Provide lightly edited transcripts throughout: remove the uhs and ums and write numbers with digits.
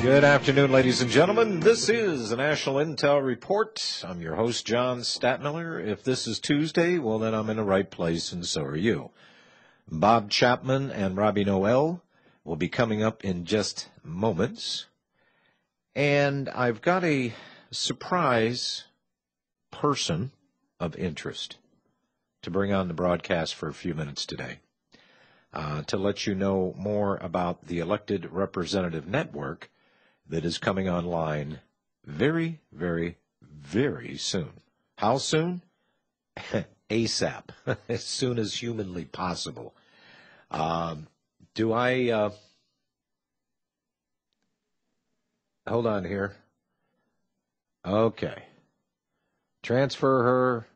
Good afternoon, ladies and gentlemen. This is the National Intel Report. I'm your host, John Statmiller. If this is Tuesday, well, then I'm in the right place, and so are you. Bob Chapman and Robbie Noel will be coming up in just moments. And I've got a surprise person of interest to bring on the broadcast for a few minutes today to let you know more about the Elected Representative Network that is coming online very, very, very soon. How soon? ASAP, as soon as humanly possible. Hold on here. Okay. Transfer her.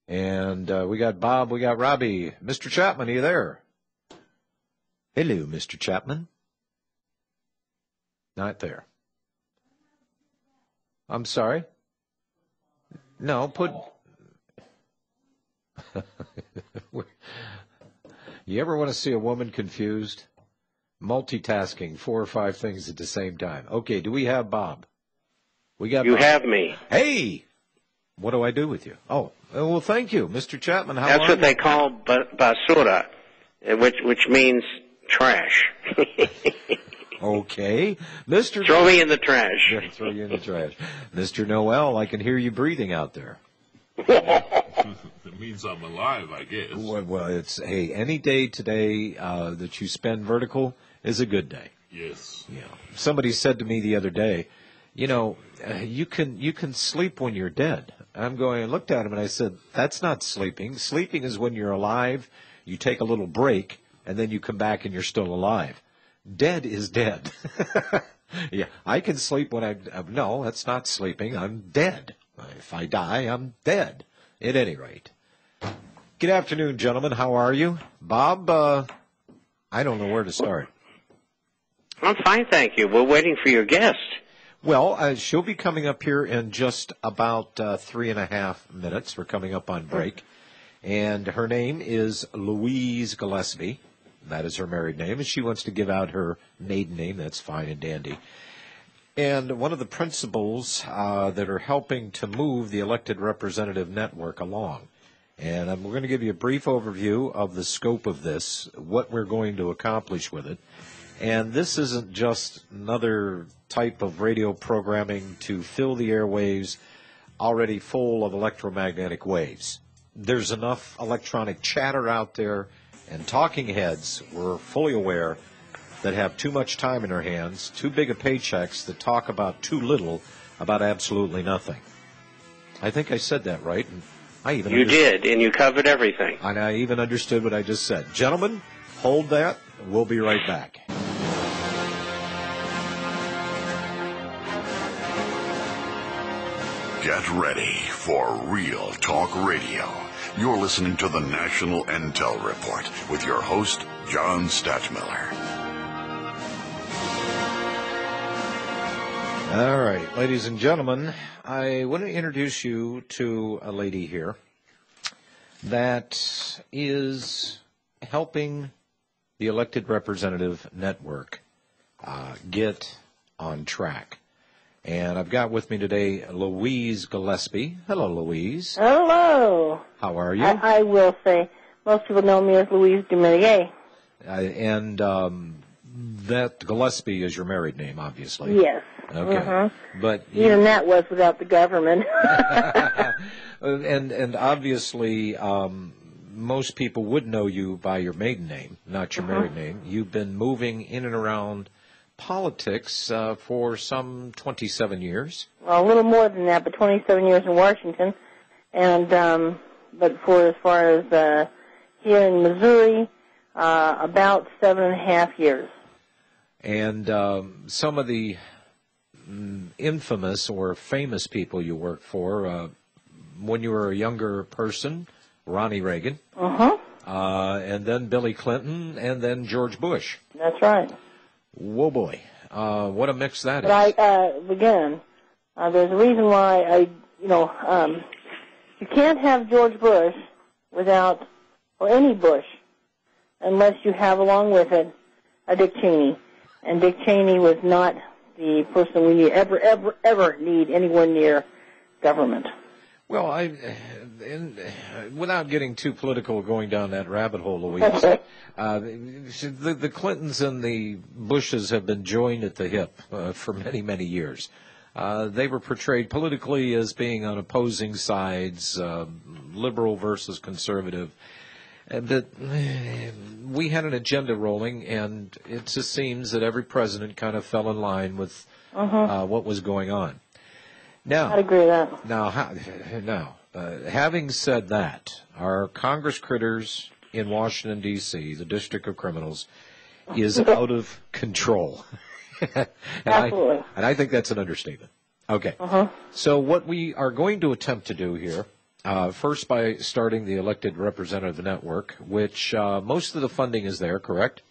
And we got Bob, we got Robbie. Mr. Chapman, are you there? Hello, Mr. Chapman. Not there. I'm sorry? No, put... You ever want to see a woman confused? Multitasking 4 or 5 things at the same time. Okay, do we have Bob? We got You Bob. have me. Hey! What do I do with you? Oh, well, thank you, Mr. Chapman. How That's are what you? they call basura, which means trash. Okay. Mr. Throw me in the trash. Yeah, throw you in the trash. Mr. Noel, I can hear you breathing out there. It means I'm alive, I guess. Well, it's, hey, any day today that you spend vertical is a good day. Yes. Yeah. Somebody said to me the other day, you know, you can sleep when you're dead. I looked at him and I said, that's not sleeping. Sleeping is when you're alive, you take a little break, and then you come back and you're still alive. Dead is dead. Yeah, I can sleep when no, that's not sleeping. I'm dead. If I die, I'm dead. At any rate. Good afternoon, gentlemen. How are you? Bob, I don't know where to start. I'm fine, thank you. We're waiting for your guest. Well, she'll be coming up here in just about 3.5 minutes. We're coming up on break. And her name is Louise Gillespie. That is her married name. And she wants to give out her maiden name. That's fine and dandy. And one of the principals that are helping to move the Elected Representative Network along. And we're going to give you a brief overview of the scope of this, what we're going to accomplish with it. And this isn't just another type of radio programming to fill the airwaves already full of electromagnetic waves. There's enough electronic chatter out there, and talking heads, we're fully aware, that have too much time in their hands, too big of paychecks, that talk about too little, about absolutely nothing. I think I said that right. And I even You did, and you covered everything. And I even understood what I just said. Gentlemen, hold that. We'll be right back. Get ready for Real Talk Radio. You're listening to the National Intel Report with your host, John Statmiller. All right, ladies and gentlemen, I want to introduce you to a lady here that is helping the Elected Representative Network get on track. And I've got with me today Louise Gillespie. Hello, Louise. Hello. How are you? I will say, most people know me as Louise Dumelier. And that Gillespie is your married name, obviously. Yes. Okay. Mm-hmm. But even that was without the government. and obviously, most people would know you by your maiden name, not your married name. You've been moving in and around politics for some 27 years. Well, a little more than that, but 27 years in Washington. And but for as far as here in Missouri, about 7.5 years. And some of the infamous or famous people you worked for when you were a younger person, Ronnie Reagan, and then Billy Clinton, and then George Bush. That's right. Whoa, boy. What a mix that is. But again, there's a reason why you can't have George Bush without, or any Bush, unless you have along with it a Dick Cheney. And Dick Cheney was not the person we need ever need anywhere near government. Well, without getting too political, going down that rabbit hole, Louise, Okay. the Clintons and the Bushes have been joined at the hip for many, many years. They were portrayed politically as being on opposing sides, liberal versus conservative. But we had an agenda rolling, and it just seems that every president kind of fell in line with what was going on. Now, I'd agree with that. Now, having said that, our Congress critters in Washington, D.C., the District of Criminals, is out of control. Absolutely. I think that's an understatement. Okay. So what we are going to attempt to do here, first by starting the elected representative network, which most of the funding is there, correct?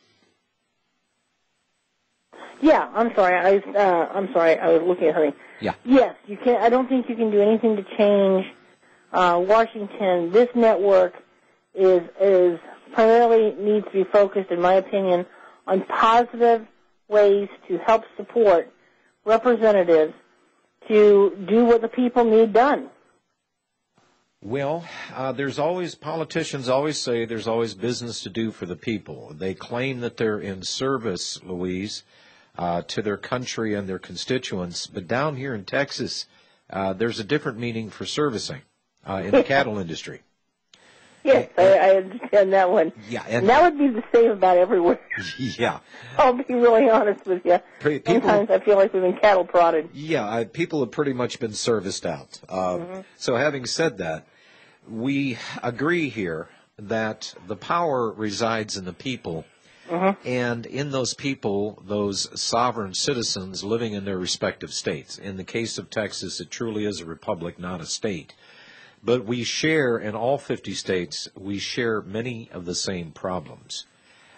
Yeah, I'm sorry. I was looking at something. Yeah. Yes, you can. I don't think you can do anything to change Washington. This network is primarily needs to be focused, in my opinion, on positive ways to help support representatives to do what the people need done. Well, politicians always say there's always business to do for the people. They claim that they're in service, Louise, to their country and their constituents. But down here in Texas, there's a different meaning for servicing in the cattle industry. Yes, I understand that one. Yeah, and that would be the same about everywhere. Yeah. I'll be really honest with you. Sometimes I feel like we've been cattle prodded. Yeah, people have pretty much been serviced out. So having said that, we agree here that the power resides in the people, and in those people, those sovereign citizens living in their respective states. In the case of Texas, it truly is a republic, not a state. But we share, in all 50 states, we share many of the same problems.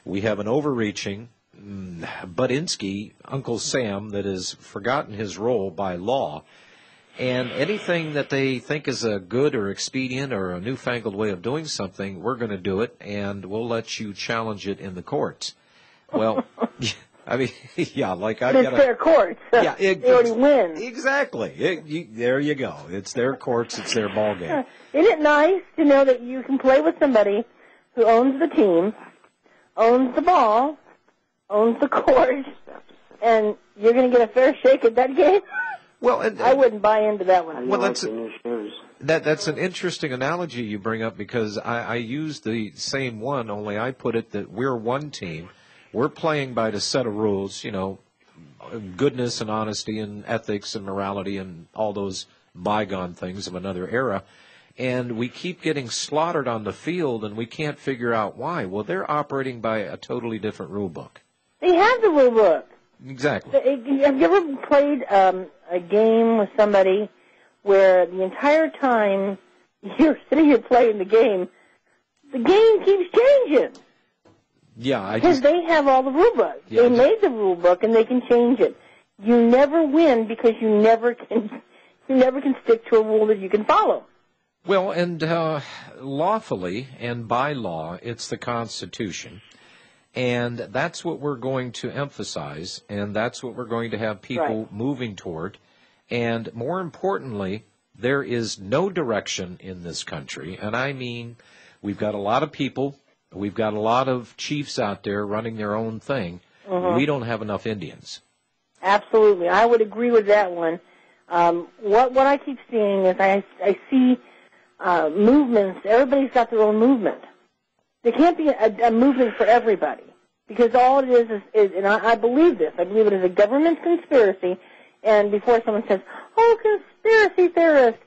We have an overreaching, Budinsky, Uncle Sam, that has forgotten his role by law, and anything that they think is a good or expedient or a newfangled way of doing something, we're going to do it, and we'll let you challenge it in the courts. Well, I mean, yeah, like I got it's their courts. Yeah, they already win. Exactly. There you go. It's their courts. It's their ball game. Isn't it nice to know that you can play with somebody who owns the team, owns the ball, owns the court, and you're going to get a fair shake at that game? Well, I wouldn't buy into that one. Well, that's an interesting analogy you bring up, because I use the same one, only I put it that we're one team. We're playing by the set of rules, goodness and honesty and ethics and morality and all those bygone things of another era. And we keep getting slaughtered on the field, and we can't figure out why. Well, they're operating by a totally different rule book. They have the rule book. Exactly. Have you ever played a game with somebody where the entire time you're sitting here playing the game keeps changing? Yeah, because they have all the rule book. Yeah, they made the rule book, and they can change it. You never win because you never can stick to a rule that you can follow. Well, and lawfully and by law, it's the Constitution. And that's what we're going to emphasize, and that's what we're going to have people moving toward. And more importantly, there is no direction in this country. And I mean, we've got a lot of people, we've got a lot of chiefs out there running their own thing. We don't have enough Indians. Absolutely. I would agree with that one. What I keep seeing is I see movements. Everybody's got their own movement. There can't be a movement for everybody, because all it is and I believe this, I believe it is a government conspiracy. And before someone says, oh, conspiracy theorist,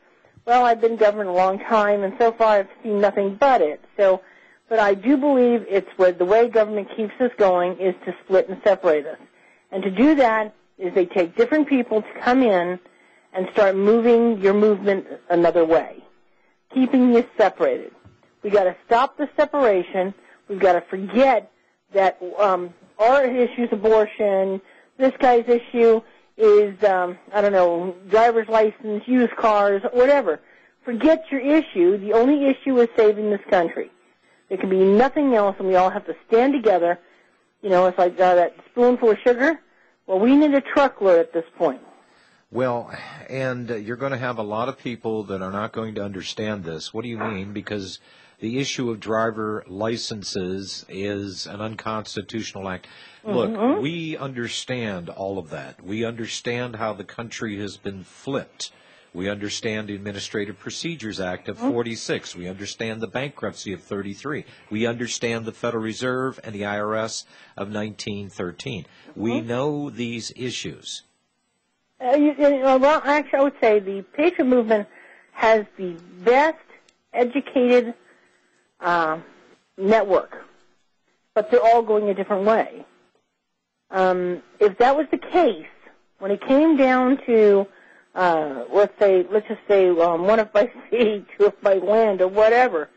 well, I've been governed a long time, and so far I've seen nothing but it. But I do believe it's where the way government keeps us going is to split and separate us. And to do that is they take different people to come in and start moving your movement another way, keeping you separated. We've got to stop the separation. We've got to forget that our issue is abortion. This guy's issue is, driver's license, used cars, whatever. Forget your issue. The only issue is saving this country. There can be nothing else, and we all have to stand together. It's like that spoonful of sugar. Well, we need a truckload at this point. Well, and you're going to have a lot of people that are not going to understand this. What do you mean? Because the issue of driver licenses is an unconstitutional act. Look, we understand all of that. We understand how the country has been flipped. We understand the Administrative Procedures Act of 46. We understand the bankruptcy of 33. We understand the Federal Reserve and the IRS of 1913. We know these issues. Well, actually, I would say the Patriot Movement has the best educated network, but they're all going a different way. If that was the case, when it came down to, let's just say, one if by sea, two if by land, or whatever,